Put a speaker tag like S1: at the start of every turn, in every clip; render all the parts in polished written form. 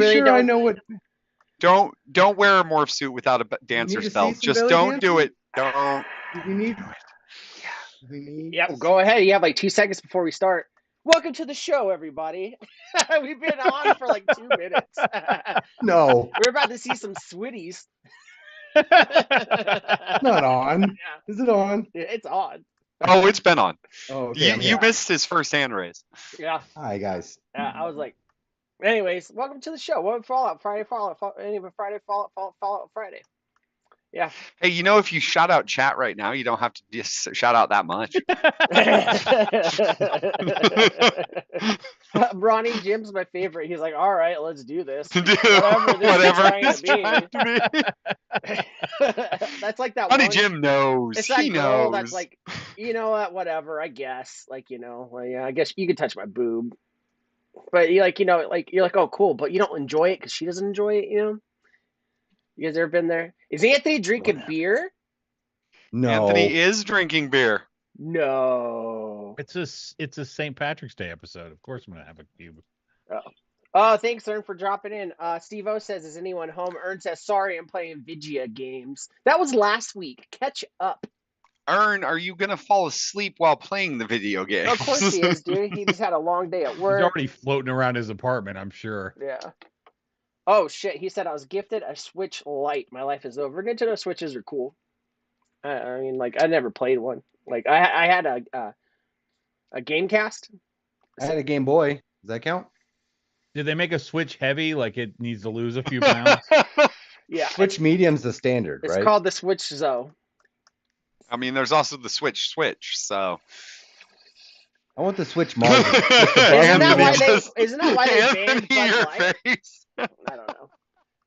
S1: really
S2: sure
S1: don't.
S2: I know what.
S3: Don't wear a morph suit without a
S2: You need
S3: dancer's
S2: to see
S3: belt.
S2: some
S3: Just
S2: belly
S3: don't do
S2: dancing?
S3: it. Don't.
S2: We need. We need.
S1: Yeah, go ahead. You have like 2 seconds before we start. Welcome to the show, everybody. We've been on for like 2 minutes.
S2: No,
S1: We're about to see some switties.
S2: not on.
S1: Yeah,
S2: Is it on?
S1: it's on.
S3: Oh, it's been on.
S2: Oh, okay. I'm
S3: You
S2: here.
S3: missed his first hand raise.
S1: Yeah,
S2: Hi guys.
S1: I was like, anyways, welcome to the show. What Fallout Friday? Fallout Friday. Yeah.
S3: Hey, if you shout out chat right now, you don't have to just shout out that much.
S1: Ronnie Jim's my favorite. He's like, all right, let's do this.
S3: Whatever
S1: This is
S3: it's
S1: trying
S3: trying
S1: to
S3: to be.
S1: That's like that
S3: Honey
S1: one.
S3: Jim knows.
S1: It's that
S3: He
S1: girl
S3: knows.
S1: that's like, you know what, whatever, I guess. Like, yeah, I guess you could touch my boob. But you you're like, oh, cool, but you don't enjoy it because she doesn't enjoy it, You guys ever been there? Is Anthony drinking beer?
S2: No.
S3: Anthony is drinking beer.
S1: No.
S4: It's a St. Patrick's Day episode. Of course I'm gonna have a cube.
S1: Oh, thanks, Ern, for dropping in. Steve O says, is anyone home? Ern says, sorry, I'm playing Vigia games. That was last week. Catch up.
S3: Ern, are you gonna fall asleep while playing the video game?
S1: Of course he is, dude. He just had a long day at
S4: He's
S1: work.
S4: already floating around his apartment, I'm sure.
S1: Yeah. Oh, shit. He said, I was gifted a Switch Lite. My life is over. Nintendo Switches are cool. I mean, like, I never played one. Like, I had a Gamecast.
S2: I had a Game Boy. Does that count?
S4: Did they make a Switch heavy, like it needs to lose a few pounds?
S1: Yeah.
S2: Switch medium's the standard,
S1: It's
S2: right?
S1: called the Switch Zo.
S3: I mean, there's also the Switch, so.
S2: I want the Switch margin.
S1: Isn't that why
S3: just-
S1: they banned
S3: Anthony,
S1: Bud
S3: your
S1: Light?
S3: face.
S1: I don't know.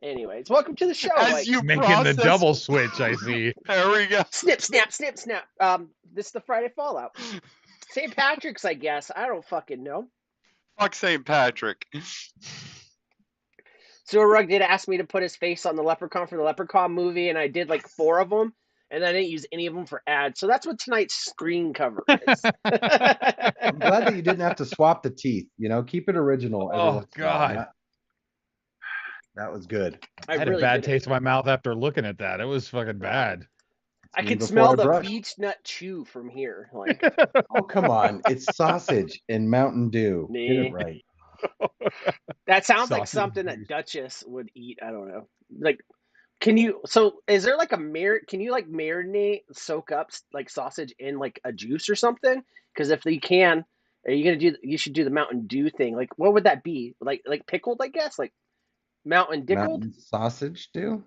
S1: Anyways, welcome to the show.
S3: As
S1: Like,
S3: you
S4: Making
S3: process-
S4: the double switch, I see.
S3: There we go.
S1: snip, snap, snip, snap. This is the Friday Fallout. St. Patrick's, I guess. I don't fucking know.
S3: Fuck St. Patrick.
S1: Sewer Rug did ask me to put his face on the Leprechaun from the Leprechaun movie, and I did like 4 of them, and I didn't use any of them for ads. So that's what tonight's screen cover is.
S2: I'm glad that you didn't have to swap the teeth. Keep it original. every
S4: Oh,
S2: once in a while.
S4: God.
S2: That was good.
S4: I had
S1: really
S4: a bad
S1: did it.
S4: taste in my mouth after looking at that. It was fucking bad.
S1: I
S2: Me
S1: can
S2: before
S1: smell
S2: I
S1: the
S2: brush.
S1: beech nut chew from here. Like,
S2: Oh, come on. It's sausage and Mountain Dew. Get it
S1: Nah.
S2: right.
S1: that sounds like
S4: Sausage
S1: something that
S4: juice.
S1: Duchess would eat. I don't know. Like, can you? So, is there like Can you like marinate, soak up like sausage in like a juice or something? Because if you can, are you gonna do? You should do the Mountain Dew thing. Like, what would that be? Like pickled, I guess. Like Mountain Dickled
S2: Mountain sausage Dew?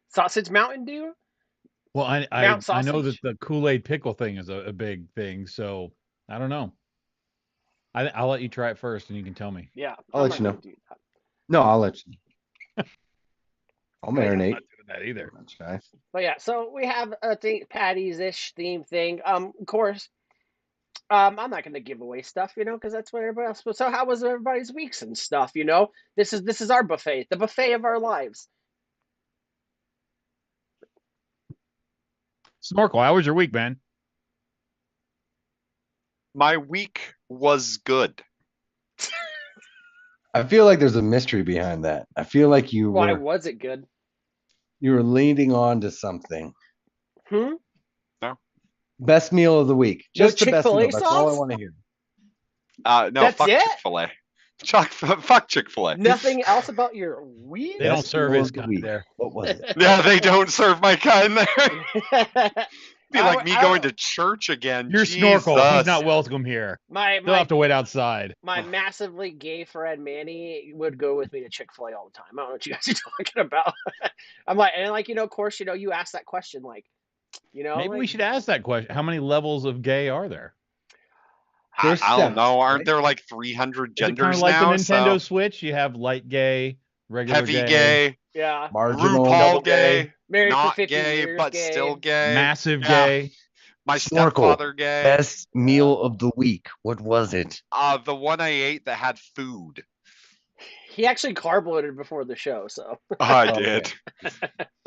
S1: sausage Mountain Dew.
S4: Well, I
S1: Mount
S4: know that
S1: sausage.
S4: the Kool-Aid pickle thing is a big thing, so I don't know. I'll let you try it first, and you can tell me.
S1: Yeah,
S2: I'll
S1: I'm
S2: let you
S1: not
S2: know.
S1: gonna do that.
S2: No, I'll let you. I'll
S4: I'm
S2: marinate.
S4: not doing that either.
S2: Okay.
S1: But yeah, so we have a thing, Patty's-ish theme thing. Of course, I'm not going to give away stuff, because that's what everybody else. So how was everybody's weeks and stuff? This is our buffet, the buffet of our lives.
S4: Snorkel, how was your week, man?
S3: My week was good.
S2: I feel like there's a mystery behind that. I feel like
S1: Why was it good?
S2: you were leading on to something.
S1: Hmm.
S2: Best meal of the week.
S1: No
S2: Just the best
S1: Chick-fil-A
S2: meal. That's all I
S1: sauce?
S2: want to hear.
S3: No,
S1: That's
S3: fuck
S1: it?
S3: Chick-fil-A. Fuck Chick-fil-A.
S1: Nothing else about your week?
S4: They don't
S2: Best
S4: serve
S2: meal
S4: his
S2: of the
S4: kind
S2: week.
S4: there.
S2: What was it?
S3: Yeah, they don't serve my kind there. Be like me going to church again.
S4: Your Snorkel,
S3: Jesus.
S4: he's not welcome here.
S1: my
S4: They'll
S1: my,
S4: have to wait outside.
S1: my massively gay friend Manny would go with me to Chick-fil-A all the time. I don't know what you guys are talking about. I'm like, and like, of course, you asked that question, like,
S4: Maybe we
S1: like,
S4: should ask that question. How many levels of gay are there?
S3: I
S2: There's
S3: don't
S2: steps,
S3: know. Aren't
S2: right?
S3: there like 300
S4: Is it kind
S3: genders
S4: of like
S3: now?
S4: the Nintendo
S3: So
S4: Switch? You have light gay, regular
S3: heavy gay,
S1: yeah,
S2: Marginal.
S3: RuPaul
S2: gay.
S3: gay,
S1: married for
S3: not
S1: 50
S3: gay,
S1: years,
S3: but
S1: gay.
S3: still gay.
S4: massive
S3: Yeah.
S4: gay.
S3: My
S2: Snorkel.
S3: stepfather gay.
S2: Best meal of the week. What was it?
S3: The one I ate that had food.
S1: He actually carb loaded before the show, so
S3: I
S2: Okay.
S3: did.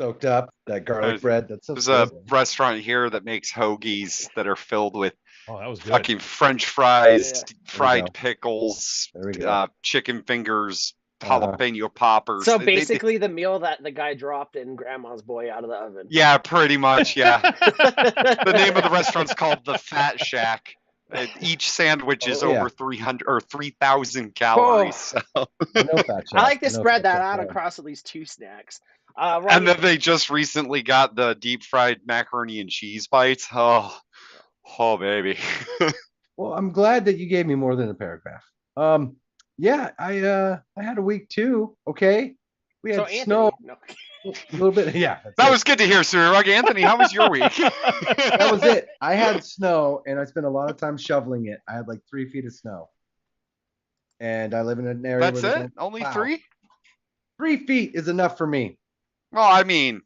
S2: Soaked up. That garlic
S3: There's-
S2: bread. That's so
S3: There's a
S2: good.
S3: restaurant here that makes hoagies that are filled with
S4: Oh, that was good.
S3: fucking French fries,
S1: Yeah.
S2: There we
S3: fried
S2: go.
S3: pickles,
S2: There we go.
S3: chicken fingers, jalapeno poppers.
S1: So basically, the meal that the guy dropped in Grandma's Boy out of the oven.
S3: Yeah, pretty much. Yeah. The name of the restaurant's called the Fat Shack. Each sandwich is over 300 or 3,000 calories. So.
S2: I
S1: like to spread that out across at least 2 snacks.
S3: And then they just recently got the deep fried macaroni and cheese bites. Oh baby.
S2: Well, I'm glad that you gave me more than a paragraph. Yeah, I had a week too. Okay, we had snow. A little bit. Yeah,
S3: that was good to hear, Sir Rug. Anthony, how was your week?
S2: That was it. I had snow, and I spent a lot of time shoveling it. I had like 3 feet of snow, and I live in an area.
S3: That's it. Only 3.
S2: 3 feet is enough for me.
S3: Well, I mean,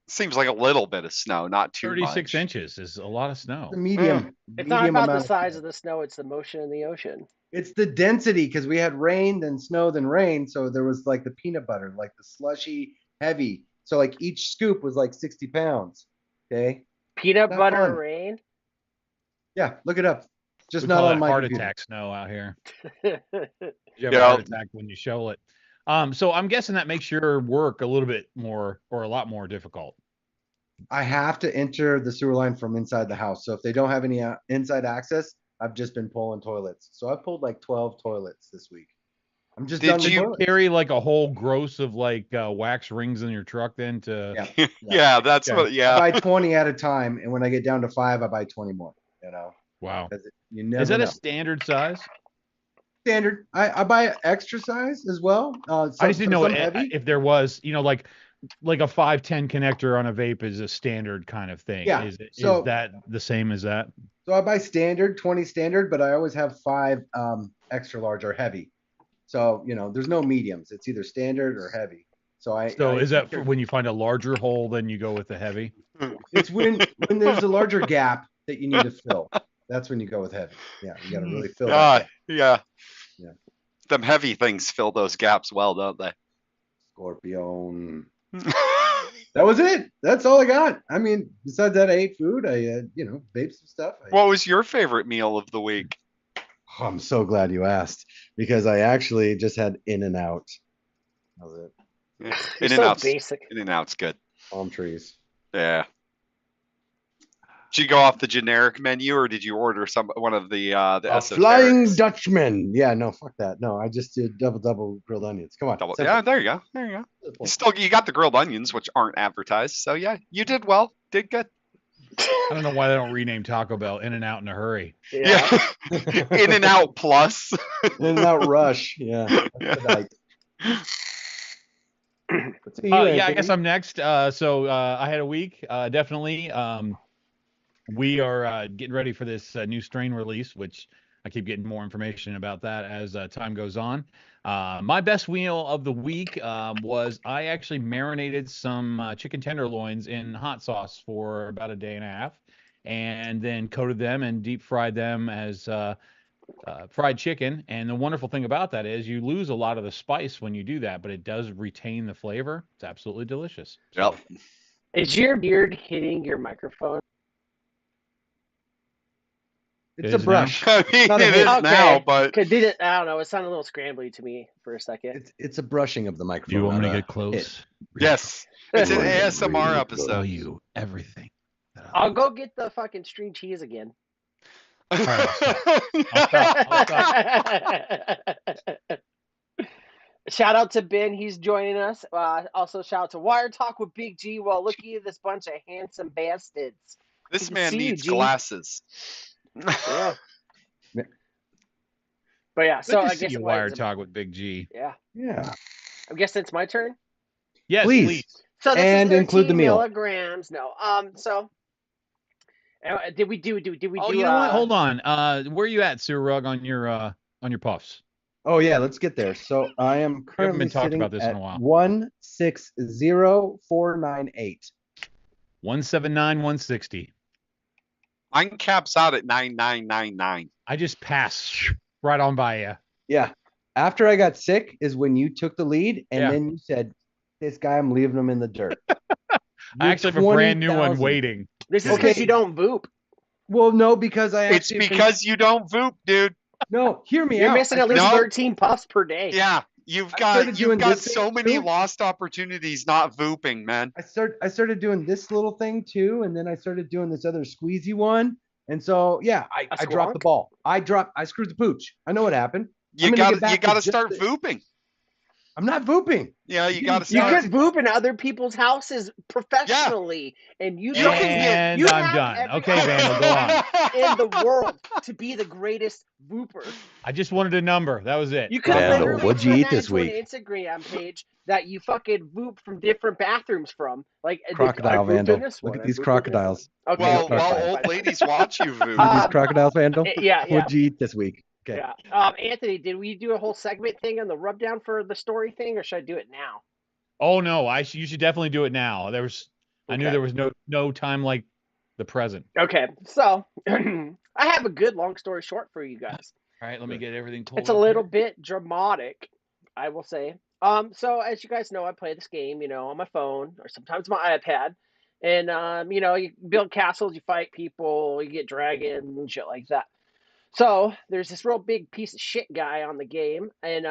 S3: seems like a little bit of snow, not too
S4: 36
S3: much.
S4: inches is a lot of snow.
S2: The medium.
S1: It's not about the size of the snow; it's the motion in the ocean.
S2: It's the density, because we had rain, then snow, then rain. So there was like the peanut butter, like the slushy, heavy. So like each scoop was like 60 pounds. Okay.
S1: Peanut butter rain.
S2: Yeah, look it up. Just
S4: we
S2: not
S4: call
S2: on
S4: that
S2: my
S4: heart
S2: computer.
S4: attack snow out here. You have a heart attack when you shovel it. So I'm guessing that makes your work a little bit more or a lot more difficult.
S2: I have to enter the sewer line from inside the house. So if they don't have any inside access, I've just been pulling toilets. So I pulled like 12 toilets this week. I'm just done with
S4: Did you
S2: toilets.
S4: carry like a whole gross of like wax rings in your truck then to?
S3: Yeah, that's what. Yeah,
S2: I buy 20 at a time, and when I get down to 5, I buy 20 more. You know.
S4: Wow.
S2: You never
S4: Is that
S2: know.
S4: a standard size?
S2: Standard. I buy extra size as well.
S4: I just didn't know if there was, like a 510 connector on a vape is a standard kind of thing.
S2: Yeah.
S4: Is that the same as that?
S2: So I buy standard, 20 standard, but I always have 5 extra large or heavy. So, there's no mediums. It's either standard or heavy. So
S4: is that when you find a larger hole, then you go with the heavy?
S2: It's when there's a larger gap that you need to fill. That's when you go with heavy. Yeah, you got to really fill that gap.
S3: Yeah.
S2: Yeah.
S3: Them heavy things fill those gaps well, don't they?
S2: Scorpion. That was it. That's all I got. I mean, besides that, I ate food. I vaped some stuff.
S3: What was your favorite meal of the week?
S2: Oh, I'm so glad you asked, because I actually just had In-N-Out. That was it.
S3: Yeah. In-N-Out's
S1: basic.
S3: In-N-Out's good.
S2: Palm trees.
S3: Yeah. Did you go off the generic menu, or did you order one of the
S2: Flying Dutchman? Yeah, no, fuck that. No, I just did double grilled onions. Come on.
S3: Yeah, there you go. You got the grilled onions, which aren't advertised. So yeah, you did well. Did good.
S4: I don't know why they don't rename Taco Bell In-N-Out in a hurry.
S3: Yeah. In-N-Out Plus.
S2: In-N-Out Rush. Yeah.
S4: I guess I'm next. So I had a week. Definitely. We are getting ready for this new strain release, which I keep getting more information about that as time goes on. My best meal of the week was I actually marinated some chicken tenderloins in hot sauce for about a day and a half, and then coated them and deep fried them as fried chicken. And the wonderful thing about that is you lose a lot of the spice when you do that, but it does retain the flavor. It's absolutely delicious.
S3: Yep.
S1: Is your beard hitting your microphone?
S2: It's a brush.
S3: I mean, it is now, but
S1: I don't know. It sounded a little scrambly to me for a second.
S2: It's a brushing of the microphone.
S4: Do you want me to get close?
S3: Yes. It's an ASMR episode.
S4: Tell you everything.
S1: I'll go get the fucking string cheese again.
S4: All right, I'll stop.
S1: Shout out to Ben, he's joining us. Also, shout out to Wire Talk with Big G. Well, looky at this bunch of handsome bastards.
S3: This man needs glasses.
S1: Yeah. But yeah, so I guess
S4: Wire Talk with Big G.
S2: Yeah.
S1: I guess it's my turn.
S4: Yes, please.
S1: So this
S2: and
S1: is
S2: include the meal.
S1: Milligrams. No. So did we do?
S4: Oh, you know what? Hold on. Where are you at, Sir Rug, on your puffs?
S2: Oh yeah, let's get there. So I am currently
S4: been talking
S2: sitting
S4: about this
S2: at
S4: in a while.
S2: 160498.
S4: 179, 160.
S3: Mine caps out at 9999.
S4: I just passed right on by you.
S2: Yeah. After I got sick is when you took the lead, and then you said, "This guy, I'm leaving him in the dirt."
S4: I actually have a brand new one waiting.
S1: This is because you don't voop.
S2: Well, no, because
S3: It's because you don't voop, dude.
S2: No, hear me out.
S1: You're missing at least 13 puffs per day.
S3: Yeah. You've got so many lost opportunities not vooping, man.
S2: I started doing this little thing too, and then I started doing this other squeezy one. And so yeah, I dropped the ball. I screwed the pooch. I know what happened.
S3: You gotta start vooping.
S2: I'm not vooping.
S3: Yeah, you gotta
S1: You
S3: start.
S1: could voop in other people's houses professionally, and you don't.
S4: And I'm done. Okay, Vandal, go on.
S1: In the world to be the greatest vooper.
S4: I just wanted a number. That was it.
S1: You could
S2: Vandal, what'd you eat this week?
S1: An Instagram page that you fucking voop from different bathrooms from, like
S2: crocodile Vandal. Look at these crocodiles.
S1: Okay.
S3: Well, old ladies watch you voop.
S2: These crocodiles, Vandal.
S1: Yeah.
S2: What'd you eat this week? Okay.
S1: Yeah. Anthony, did we do a whole segment thing on the rub down for the story thing, or should I do it now?
S4: Oh no, you should definitely do it now. I knew there was no time like the present.
S1: Okay, so I have a good long story short for you guys.
S4: All right, let me get everything told.
S1: It's a little bit dramatic, I will say. So as you guys know, I play this game, on my phone or sometimes my iPad, and you build castles, you fight people, you get dragons and shit like that. So there's this real big piece of shit guy on the game, and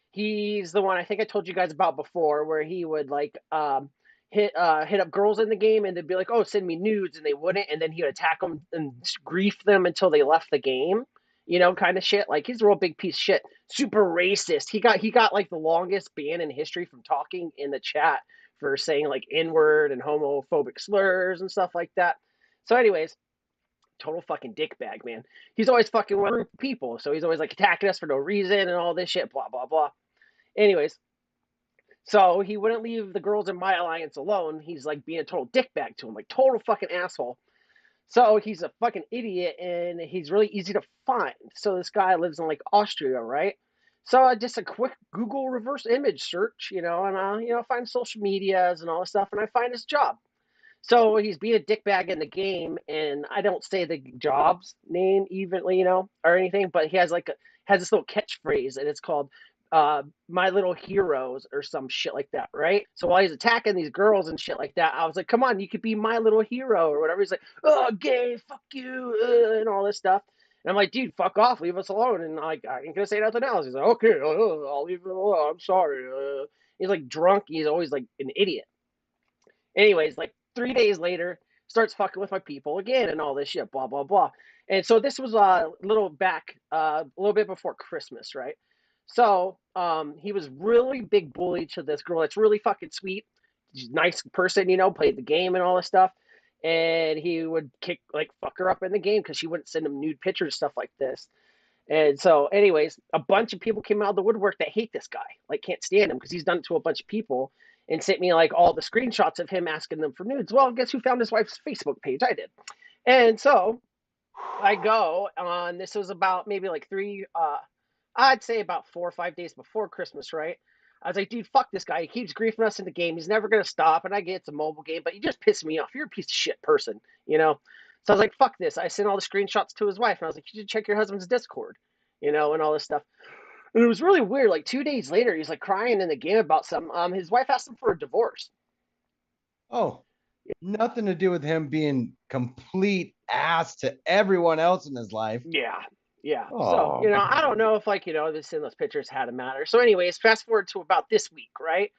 S1: he's the one I think I told you guys about before, where he would like hit up girls in the game, and they'd be like, "Oh, send me nudes," and they wouldn't, and then he would attack them and grief them until they left the game, kind of shit. Like he's a real big piece of shit, super racist. He got like the longest ban in history from talking in the chat for saying like N-word and homophobic slurs and stuff like that. So, anyways. Total fucking dickbag, man. He's always fucking with a group of people, so he's always like attacking us for no reason and all this shit, blah blah blah. Anyways, so he wouldn't leave the girls in my alliance alone. He's like being a total dickbag to him, like total fucking asshole. So he's a fucking idiot, and he's really easy to find. So this guy lives in like Austria, right? So just a quick Google reverse image search, and find social medias and all this stuff, and I find his job. So he's being a dickbag in the game, and I don't say the job's name evenly, or anything, but he has this little catchphrase, and it's called "My Little Heroes" or some shit like that, right? So while he's attacking these girls and shit like that, I was like, "Come on, you could be my little hero or whatever." He's like, "Oh, gay, fuck you," and all this stuff. And I'm like, "Dude, fuck off, leave us alone." And I ain't gonna say nothing else. He's like, "Okay, I'll leave it alone. I'm sorry." He's like drunk. He's always like an idiot. Anyways, like 3 days later, starts fucking with my people again and all this shit, blah, blah, blah. And so this was a little bit before Christmas, right? So he was really big bully to this girl that's really fucking sweet. She's a nice person, played the game and all this stuff. And he would fuck her up in the game because she wouldn't send him nude pictures, stuff like this. And so, anyways, a bunch of people came out of the woodwork that hate this guy, like can't stand him because he's done it to a bunch of people. And sent me like all the screenshots of him asking them for nudes. Well, guess who found his wife's Facebook page? I did. And so I go on, this was about maybe like I'd say about 4 or 5 days before Christmas, right? I was like, dude, fuck this guy. He keeps griefing us in the game. He's never going to stop. And I get it's a mobile game, but you just piss me off. You're a piece of shit person, So I was like, fuck this. I sent all the screenshots to his wife. And I was like, you should check your husband's Discord, and all this stuff. And it was really weird. Like 2 days later, he's like crying in the game about something. His wife asked him for a divorce.
S2: Oh, nothing to do with him being complete ass to everyone else in his life.
S1: Yeah.
S2: Oh.
S1: So, I don't know if this in those pictures had a matter. So anyways, fast forward to about this week, right?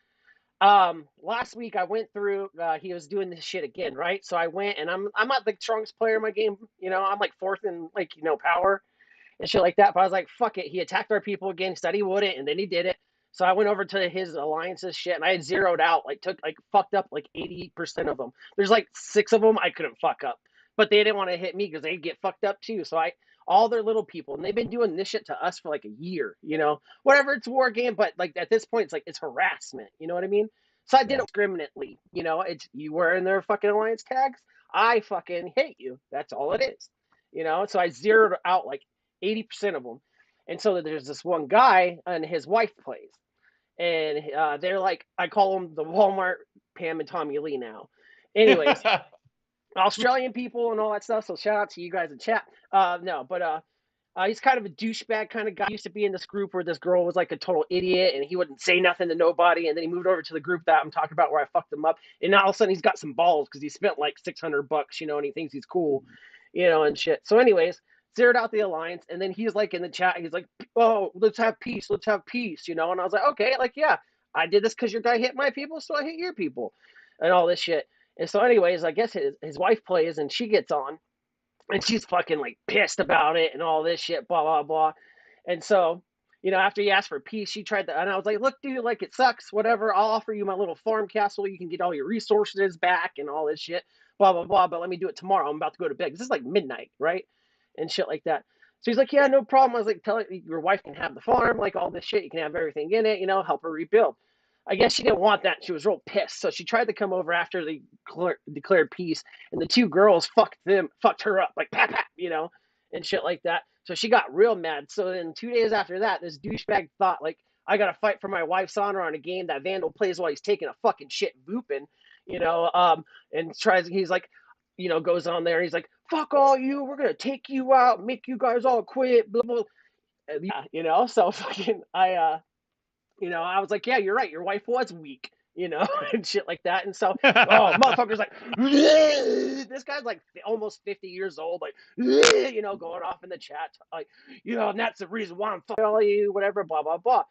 S1: Last week I went through, he was doing this shit again, right? So I went and I'm not the strongest player in my game. I'm like fourth in power and shit like that. But I was like, fuck it. He attacked our people again. He said he wouldn't, and then he did it. So I went over to his alliances shit, and I had zeroed out, fucked up 80% of them. There's 6 of them I couldn't fuck up, but they didn't want to hit me because they'd get fucked up too. So all their little people, and they've been doing this shit to us for a year, whatever. It's war game, but at this point, it's harassment. You know what I mean? So I did it discriminately. It's you wearing their fucking alliance tags. I fucking hate you. That's all it is. So I zeroed out 80% of them. And so there's this one guy and his wife plays. And they're I call them the Walmart Pam and Tommy Lee now. Anyways, Australian people and all that stuff. So shout out to you guys in chat. He's kind of a douchebag kind of guy. He used to be in this group where this girl was a total idiot and he wouldn't say nothing to nobody. And then he moved over to the group that I'm talking about where I fucked him up. And now all of a sudden he's got some balls because he spent $600, and he thinks he's cool, and shit. So anyways, zeroed out the alliance, and then he's like in the chat, he's like, "Oh, let's have peace, you know." And I was like, "Okay, like yeah, I did this because your guy hit my people, so I hit your people," and all this shit. And so, anyways, I guess his wife plays, and she gets on, and she's fucking like pissed about it and all this shit, blah blah blah. And so, after he asked for peace, she tried to, and I was like, "Look, dude, like it sucks, whatever. I'll offer you my little farm castle. You can get all your resources back and all this shit, blah blah blah. But let me do it tomorrow. I'm about to go to bed. This is like midnight, right, and shit like that." So he's like, "Yeah, no problem." I was like, "Tell her your wife can have the farm, like all this shit. You can have everything in it. Help her rebuild." I guess she didn't want that. She was real pissed, so she tried to come over after they declared peace, and the two girls fucked her up, like pat pat, and shit like that. So she got real mad. So then 2 days after that, this douchebag thought like, I gotta fight for my wife's honor on a game that Vandal plays while he's taking a fucking shit vooping, and he's like, goes on there and he's like, "Fuck all you, we're gonna take you out, make you guys all quit, blah blah." Yeah, so fucking I was like, "Yeah, you're right. Your wife was weak, and shit like that." And so, motherfucker's like, this guy's like almost 50 years old, like, going off in the chat, like, and that's the reason why I'm fucking all you, whatever, blah, blah, blah.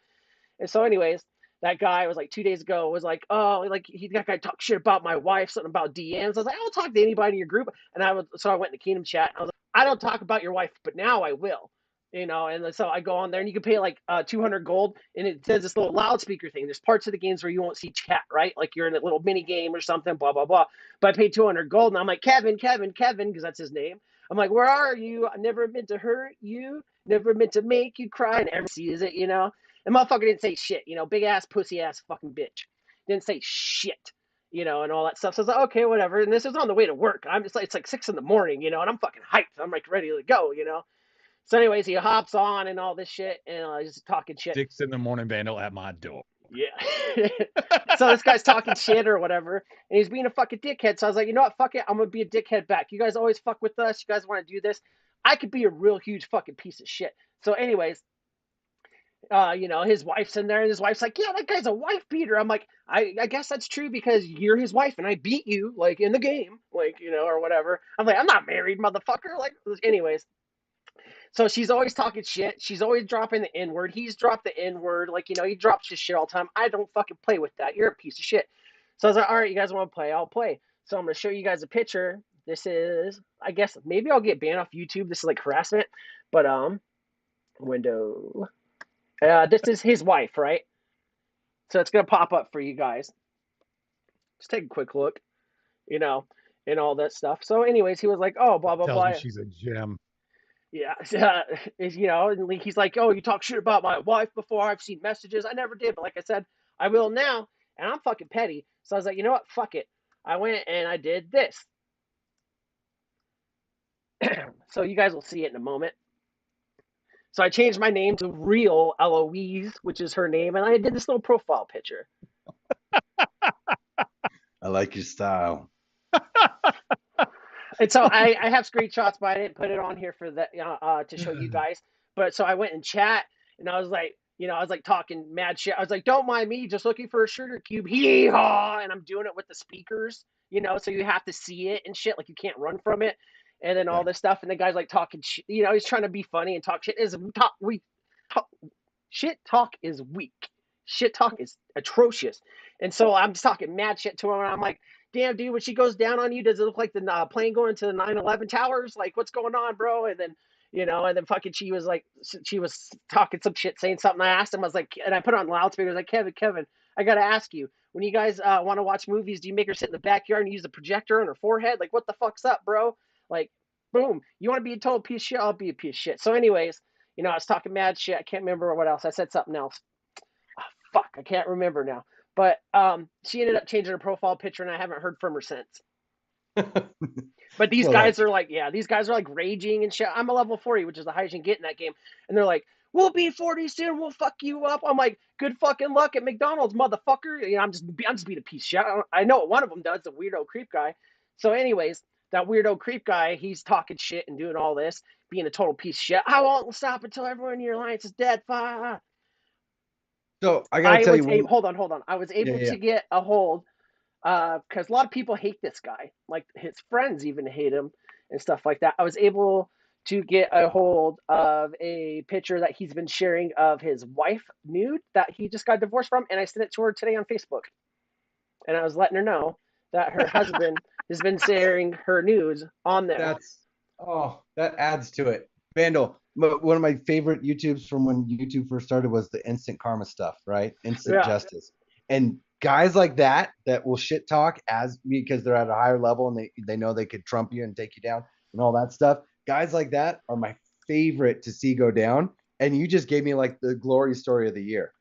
S1: And so, anyways, that guy was like 2 days ago was like, "Oh, like that guy talked shit about my wife, something about DMs." I was like, "I don't talk to anybody in your group." And so I went to Kingdom chat. And I was like, "I don't talk about your wife, but now I will." And so I go on there and you can pay like 200 gold and it says this little loudspeaker thing. There's parts of the games where you won't see chat, right? Like you're in a little mini game or something, blah, blah, blah. But I paid 200 gold and I'm like, Kevin, because that's his name. I'm like, "Where are you? I never meant to hurt you, never meant to make you cry." And everyone sees it, And motherfucker didn't say shit, big ass, pussy ass fucking bitch. Didn't say shit, and all that stuff. So I was like, okay, whatever. And this is on the way to work. I'm just like, it's like 6 a.m, and I'm fucking hyped. I'm like ready to go, So, anyways, he hops on and all this shit, and he's talking shit.
S4: 6 a.m, Vandal at my door.
S1: Yeah. So this guy's talking shit or whatever, and he's being a fucking dickhead. So I was like, you know what? Fuck it. I'm gonna be a dickhead back. You guys always fuck with us. You guys want to do this? I could be a real huge fucking piece of shit. So, anyways, his wife's in there, and his wife's like, "Yeah, that guy's a wife beater." I'm like, I guess that's true because you're his wife, and I beat you, like, in the game, like, or whatever. I'm like, I'm not married, motherfucker. Like, anyways. So she's always talking shit. She's always dropping the N-word. He's dropped the N-word. Like, he drops his shit all the time. I don't fucking play with that. You're a piece of shit. So I was like, all right, you guys want to play? I'll play. So I'm going to show you guys a picture. This is, I guess, maybe I'll get banned off YouTube. This is like harassment. But, window. This is his wife, right? So it's going to pop up for you guys. Just take a quick look, and all that stuff. So anyways, he was like, "Oh, blah, blah, blah."
S4: She's a gem.
S1: Yeah, and he's like, "Oh, you talk shit about my wife before. I've seen messages. I never did, but like I said, I will now." And I'm fucking petty. So I was like, you know what? Fuck it. I went and I did this. So you guys will see it in a moment. So I changed my name to Real Eloise, which is her name, and I did this little profile picture.
S2: I like your style.
S1: And so I have screenshots, but I didn't put it on here for that to show you guys. But so I went in chat, and I was like, talking mad shit. I was like, "Don't mind me, just looking for a sugar cube, hee haw," and I'm doing it with the speakers, so you have to see it and shit, like you can't run from it, and then all this stuff. And the guy's like talking shit, he's trying to be funny and talk shit. Shit talk is weak. Shit talk is atrocious. And so I'm just talking mad shit to him, and I'm like, "Damn, dude, when she goes down on you, does it look like the plane going to the 9/11 towers? Like, what's going on, bro?" And then, and then fucking she was talking some shit, saying something. I asked him, I was like, and I put it on loudspeaker, I was like, Kevin, I got to ask you, when you guys want to watch movies, do you make her sit in the backyard and use the projector on her forehead? Like, what the fuck's up, bro? Like, boom, you want to be a total piece of shit? I'll be a piece of shit. So anyways, I was talking mad shit. I can't remember what else. I said something else. Oh, fuck, I can't remember now. But she ended up changing her profile picture, and I haven't heard from her since. But these guys are like, raging and shit. I'm a level 40, which is the highest you can get in that game. And they're like, "We'll be 40 soon. We'll fuck you up." I'm like, good fucking luck at McDonald's, motherfucker. I'm just being a piece of shit. I know what one of them does, the weirdo creep guy. So anyways, that weirdo creep guy, he's talking shit and doing all this, being a total piece of shit. "I won't stop until everyone in your alliance is dead."
S2: So I gotta tell you,
S1: hold on. I was able to get a hold, because a lot of people hate this guy. Like his friends even hate him and stuff like that. I was able to get a hold of a picture that he's been sharing of his wife nude that he just got divorced from, and I sent it to her today on Facebook. And I was letting her know that her husband has been sharing her nudes on there.
S2: That adds to it. Vandal, one of my favorite YouTubes from when YouTube first started was the instant karma stuff, right? Instant justice. And guys like that will shit talk because they're at a higher level and they know they could trump you and take you down and all that stuff. Guys like that are my favorite to see go down. And you just gave me like the glory story of the year.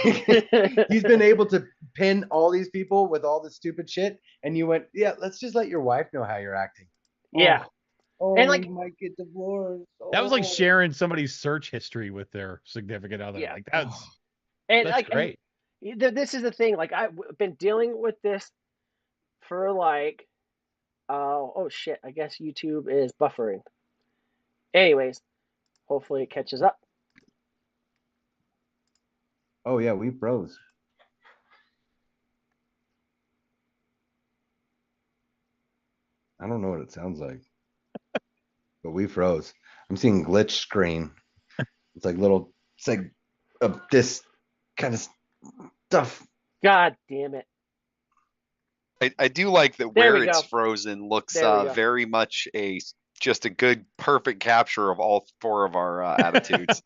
S2: He's been able to pin all these people with all this stupid shit, and you went, yeah, let's just let your wife know how you're acting.
S1: Yeah.
S2: And like, you might get divorced.
S4: That was like sharing somebody's search history with their significant other. Yeah. Like that's great.
S1: And this is the thing. Like I've been dealing with this for like, oh shit. I guess YouTube is buffering. Anyways, hopefully it catches up.
S2: Oh yeah, we froze. I don't know what it sounds like, but we froze. I'm seeing glitch screen. It's like this kind of stuff.
S1: God damn it.
S3: I do like that where it's frozen looks very much just a good, perfect capture of all four of our attitudes.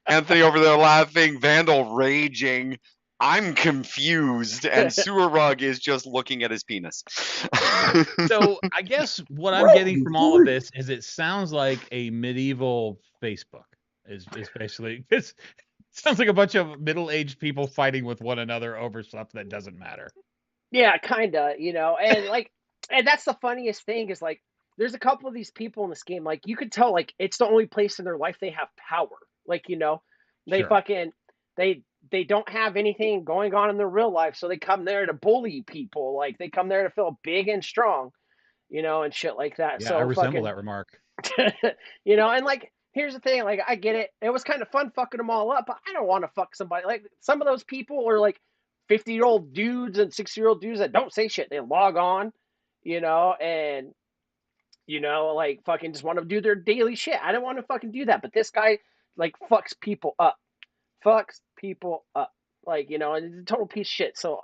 S3: Anthony over there laughing, Vandal raging, I'm confused, and Sewer Rug is just looking at his penis.
S4: So I guess what I'm getting from all of this is it sounds like a medieval Facebook is basically it sounds like a bunch of middle-aged people fighting with one another over stuff that doesn't matter.
S1: Yeah, kinda, and like, and that's the funniest thing is like, there's a couple of these people in this game, like you could tell, like it's the only place in their life they have power. Like, they fucking, they don't have anything going on in their real life. So they come there to bully people. Like they come there to feel big and strong, and shit like that.
S4: Yeah,
S1: so
S4: I resemble that remark.
S1: And like, here's the thing. Like, I get it. It was kind of fun fucking them all up, but I don't want to fuck somebody. Like some of those people are like 50-year-old dudes and 60-year-old dudes that don't say shit. They log on, and like fucking just want to do their daily shit. I don't want to fucking do that. But this guy like fucks people up. Like, and it's a total piece of shit. So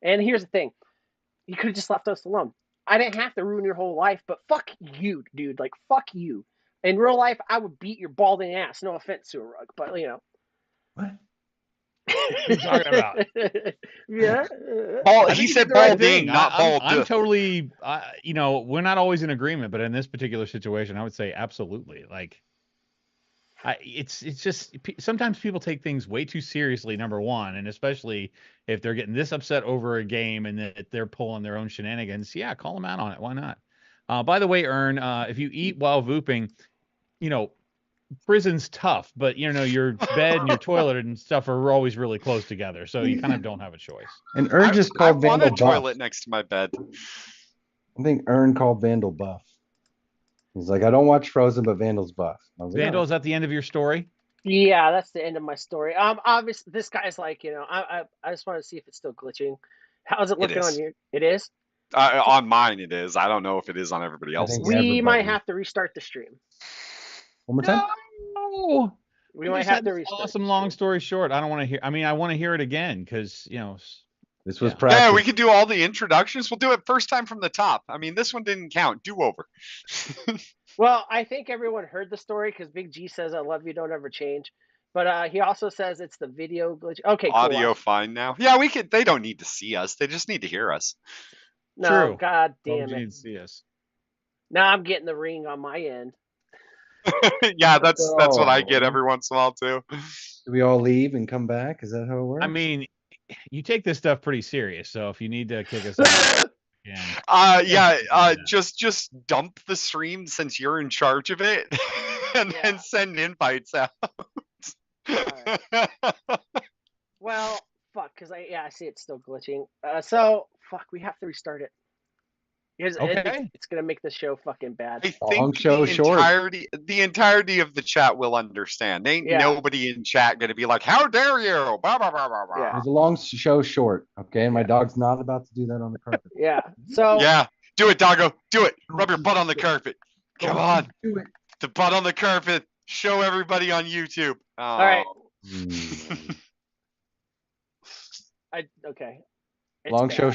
S1: and here's the thing. You could have just left us alone. I didn't have to ruin your whole life, but fuck you, dude. Like, fuck you. In real life, I would beat your balding ass. No offense, Sewer Rug, but
S2: What?
S4: What are you talking about?
S1: Yeah.
S3: He said balding, not bald.
S4: I'm totally, we're not always in agreement, but in this particular situation, I would say absolutely. Like, it's just sometimes people take things way too seriously, number one, and especially if they're getting this upset over a game and that they're pulling their own shenanigans. Yeah, call them out on it. Why not? By the way, Ern, if you eat while vooping, prison's tough, but your bed and your toilet and stuff are always really close together, so you kind of don't have a choice.
S2: And Ern just called Vandal buff.
S3: Toilet next to my bed.
S2: I think Ern called Vandal buff. He's like, I don't watch Frozen, but Vandal's buff.
S4: Vandal, is that the end of your story?
S1: Yeah, that's the end of my story. Obviously, this guy's like, I just want to see if it's still glitching. How's it looking on you? It is?
S3: On mine, it is. I don't know if it is on everybody else's.
S1: We might have to restart the stream.
S2: One more time?
S4: No.
S1: We might have to restart.
S4: Awesome. Long story short, I don't want to hear. I mean, I want to hear it again because
S2: this was practice.
S3: Yeah, we could do all the introductions. We'll do it first time from the top. I mean, this one didn't count. Do over.
S1: Well, I think everyone heard the story because Big G says, "I love you, don't ever change." But he also says it's the video glitch. Okay, cool.
S3: Audio fine now. Yeah, we could. They don't need to see us. They just need to hear us.
S1: No,
S4: true.
S1: God damn it.
S4: Need to see us.
S1: Now I'm getting the ring on my end.
S3: Yeah, that's what I get every once in a while too.
S2: Do we all leave and come back? Is that how it works?
S4: I mean, you take this stuff pretty serious, so if you need to kick us out,
S3: just dump the stream since you're in charge of it, and then send invites out.
S1: Right. Well, fuck, because I see it's still glitching. So fuck, we have to restart it. Because it's gonna make the show fucking bad.
S3: I think the entirety of the chat will understand. Ain't nobody in chat gonna be like, "How dare you?" Blah, blah, blah, blah, blah.
S2: Yeah. There's a long show short, okay? And my dog's not about to do that on the carpet.
S1: Yeah. So
S3: yeah, do it, doggo. Do it. Rub your butt on the carpet. Come on. Do it. The butt on the carpet. Show everybody on YouTube. Oh.
S1: All right. Okay.
S2: Long show.